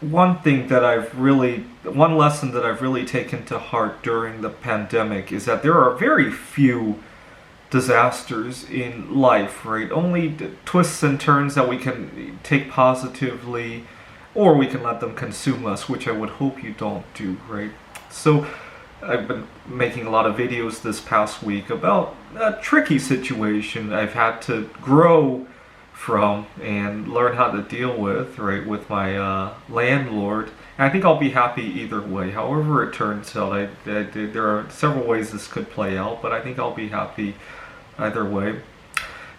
one lesson that I've really taken to heart during the pandemic is that there are very few disasters in life, right? Only twists and turns that we can take positively, or we can let them consume us, which I would hope you don't do, right? So, I've been making a lot of videos this past week about a tricky situation I've had to grow from and learn how to deal with, right, with my landlord. And I think I'll be happy either way. However it turns out, there are several ways this could play out, but I think I'll be happy either way.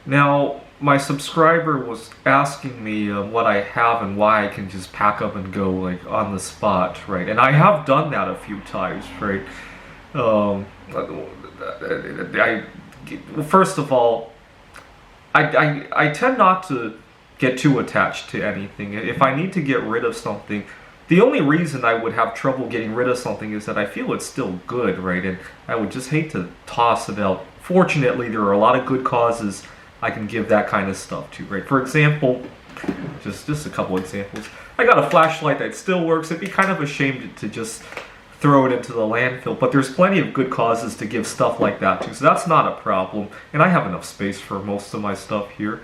Now, my subscriber was asking me what I have and why I can just pack up and go like on the spot, right? And I have done that a few times, right? First of all, I tend not to get too attached to anything. If I need to get rid of something, the only reason I would have trouble getting rid of something is that I feel it's still good, right? And I would just hate to toss it out. Fortunately, there are a lot of good causes I can give that kind of stuff to, right? For example, just a couple examples. I got a flashlight that still works. It'd be kind of a shame to just throw it into the landfill, but there's plenty of good causes to give stuff like that to, so that's not a problem. And I have enough space for most of my stuff here,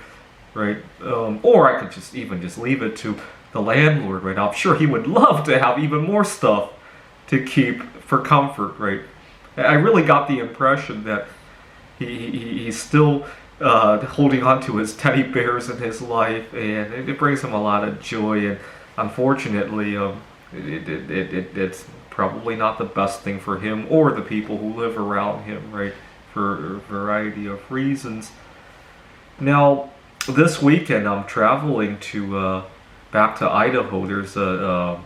right? Or I could just leave it to the landlord, right? I'm sure he would love to have even more stuff to keep for comfort, right? I really got the impression that he's still holding on to his teddy bears in his life, and it brings him a lot of joy. And unfortunately, it's probably not the best thing for him or the people who live around him, right? For a variety of reasons. Now, this weekend I'm traveling to back to Idaho. There's a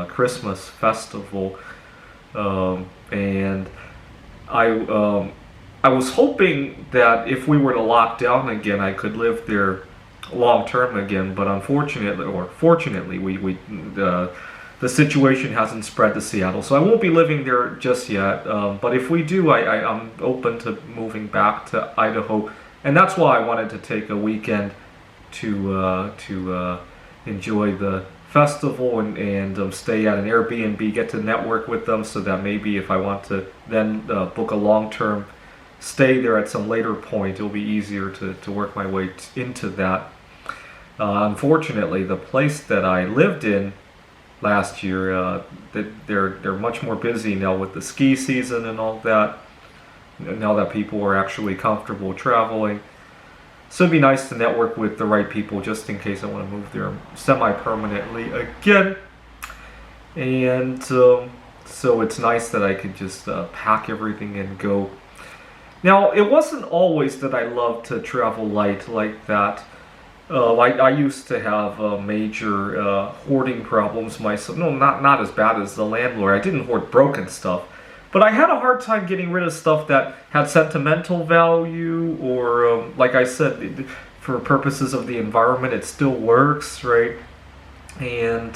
Christmas festival, and I was hoping that if we were to lock down again, I could live there long term again. But unfortunately, or fortunately, the situation hasn't spread to Seattle, so I won't be living there just yet. But if we do, I'm open to moving back to Idaho, and that's why I wanted to take a weekend to enjoy the festival and stay at an Airbnb, get to network with them, so that maybe if I want to then book a long-term stay there at some later point, it'll be easier to work my way into that. Unfortunately, the place that I lived in last year, they're much more busy now with the ski season and all that, now that people are actually comfortable traveling. So it'd be nice to network with the right people just in case I want to move there semi-permanently again. And so it's nice that I could just pack everything and go. Now, it wasn't always that I loved to travel light like that. I used to have major hoarding problems myself. No, not as bad as the landlord. I didn't hoard broken stuff. But I had a hard time getting rid of stuff that had sentimental value, or like I said, for purposes of the environment, it still works, right? And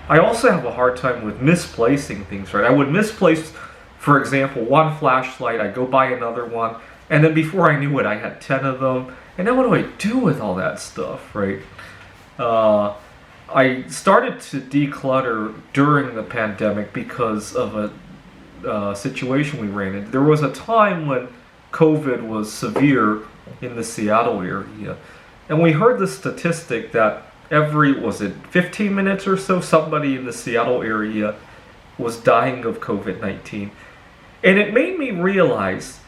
I also have a hard time with misplacing things, right? I would misplace, for example, one flashlight, I'd go buy another one, and then before I knew it, I had 10 of them. And then what do I do with all that stuff, right? I started to declutter during the pandemic because of a situation we ran into. There was a time when COVID was severe in the Seattle area, and we heard the statistic that every, was it 15 minutes or so, somebody in the Seattle area was dying of COVID-19. And it made me realize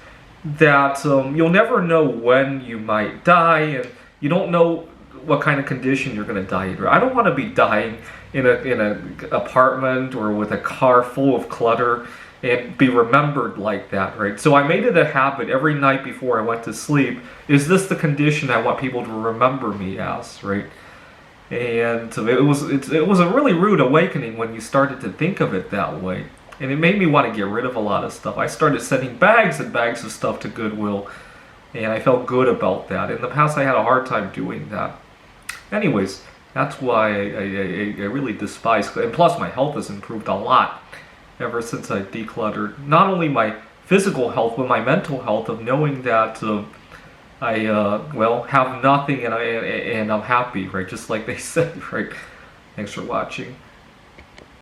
that you'll never know when you might die, and you don't know what kind of condition you're going to die in. I don't want to be dying in an apartment or with a car full of clutter and be remembered like that, right? So I made it a habit every night before I went to sleep. Is this the condition I want people to remember me as, right? And it was a really rude awakening when you started to think of it that way. And it made me want to get rid of a lot of stuff. I started sending bags and bags of stuff to Goodwill, and I felt good about that. In the past, I had a hard time doing that. Anyways, that's why I really despise, and plus my health has improved a lot ever since I decluttered. Not only my physical health, but my mental health, of knowing that I have nothing and I'm happy, right? Just like they said, right? Thanks for watching.